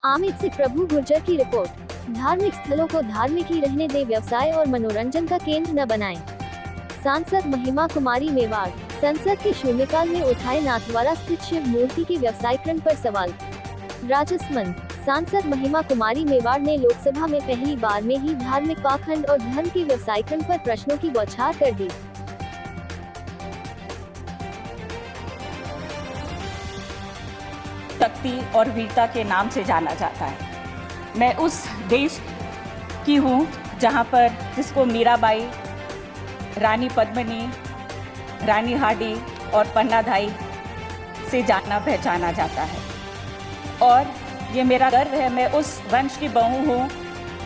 आमिर से प्रभु गुर्जर की रिपोर्ट। धार्मिक स्थलों को धार्मिक ही रहने दे, व्यवसाय और मनोरंजन का केंद्र न बनाएं। सांसद महिमा कुमारी मेवाड़ संसद के शून्यकाल में उठाए नाथद्वारा स्थित शिव मूर्ति के व्यवसायीकरण पर सवाल। राजसमंद सांसद महिमा कुमारी मेवाड़ ने लोकसभा में पहली बार में ही धार्मिक पाखंड और धर्म के व्यवसायीकरण पर प्रश्नों की बौछार कर दी। शक्ति और वीरता के नाम से जाना जाता है। मैं उस देश की हूँ जहाँ पर जिसको मीराबाई, रानी पद्मिनी, रानी हाडी और पन्नाधाई से जाना पहचाना जाता है और ये मेरा गर्व है। मैं उस वंश की बहू हूँ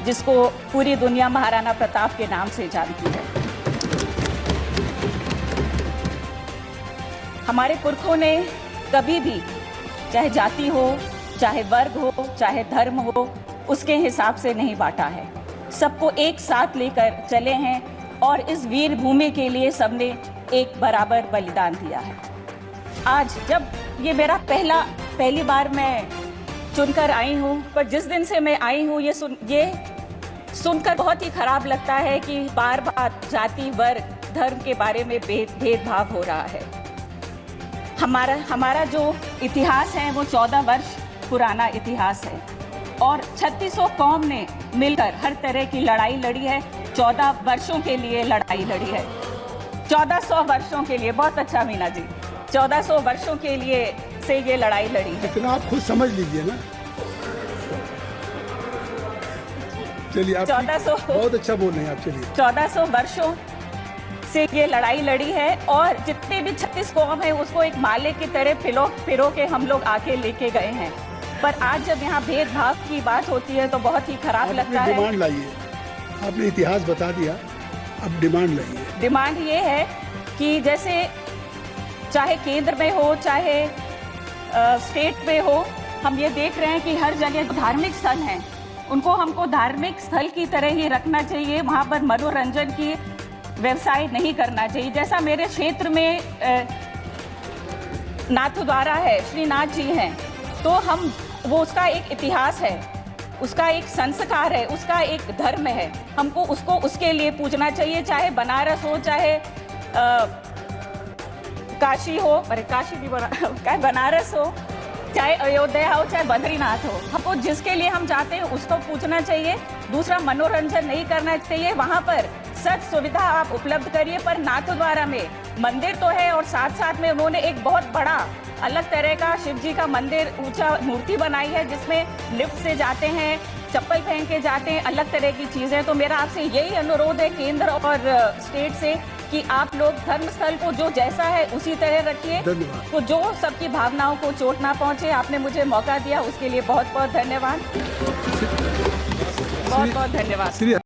जिसको पूरी दुनिया महाराणा प्रताप के नाम से जानती है। हमारे पुरखों ने कभी भी, चाहे जाति हो, चाहे वर्ग हो, चाहे धर्म हो, उसके हिसाब से नहीं बांटा है। सबको एक साथ लेकर चले हैं और इस वीर भूमि के लिए सबने एक बराबर बलिदान दिया है। आज जब ये मेरा पहली बार मैं चुनकर आई हूँ, पर जिस दिन से मैं आई हूँ ये सुनकर बहुत ही खराब लगता है कि बार बार जाति, वर्ग, धर्म के बारे में भेदभाव हो रहा है। हमारा जो इतिहास है वो 14 वर्ष पुराना इतिहास है और 3600 कौम ने मिलकर हर तरह की लड़ाई लड़ी है। 14 वर्षों के लिए लड़ाई लड़ी है। 1400 वर्षों के लिए, बहुत अच्छा मीना जी, 1400 वर्षों के लिए से ये लड़ाई लड़ी है। इतना आप खुद समझ लीजिए ना। चलिए, आप 1400 बहुत अच्छा बोल रहे हैं आप। चलिए, 1400 वर्षों से ये लड़ाई लड़ी है और जितने भी 36 कौम है उसको एक माले की तरह पिरो के हम लोग आके लेके गए हैं। पर आज जब यहाँ भेदभाव की बात होती है तो बहुत ही खराब लगता है। डिमांड लाइए, आपने इतिहास बता दिया, अब डिमांड लाइए। डिमांड ये है कि जैसे चाहे केंद्र में हो, चाहे स्टेट में हो, हम ये देख रहे हैं कि हर जगह धार्मिक स्थल हैं, उनको हमको धार्मिक स्थल की तरह ही रखना चाहिए। वहाँ पर मनोरंजन की व्यवसाय नहीं करना चाहिए। जैसा मेरे क्षेत्र में नाथद्वारा है, श्रीनाथ जी हैं, तो हम वो उसका एक इतिहास है, उसका एक संस्कार है, उसका एक धर्म है। हमको उसको उसके लिए पूजना चाहिए, चाहे बनारस हो, चाहे काशी हो, अरे काशी भी बनारस हो, चाहे अयोध्या हो, चाहे बद्रीनाथ हो। हमको जिसके लिए हम जाते हैं उसको पूछना चाहिए। दूसरा, मनोरंजन नहीं करना चाहिए। वहाँ पर सब सुविधा आप उपलब्ध करिए, पर नाथद्वारा में मंदिर तो है और साथ साथ में उन्होंने एक बहुत बड़ा अलग तरह का शिव जी का मंदिर, ऊंचा मूर्ति बनाई है जिसमें लिफ्ट से जाते हैं, चप्पल पहन के जाते हैं, अलग तरह की चीज़ें। तो मेरा आपसे यही अनुरोध है केंद्र और स्टेट से कि आप लोग धर्मस्थल को जो जैसा है उसी तरह रखिए, तो जो सबकी भावनाओं को चोट ना पहुंचे। आपने मुझे मौका दिया उसके लिए बहुत बहुत धन्यवाद। बहुत बहुत धन्यवाद।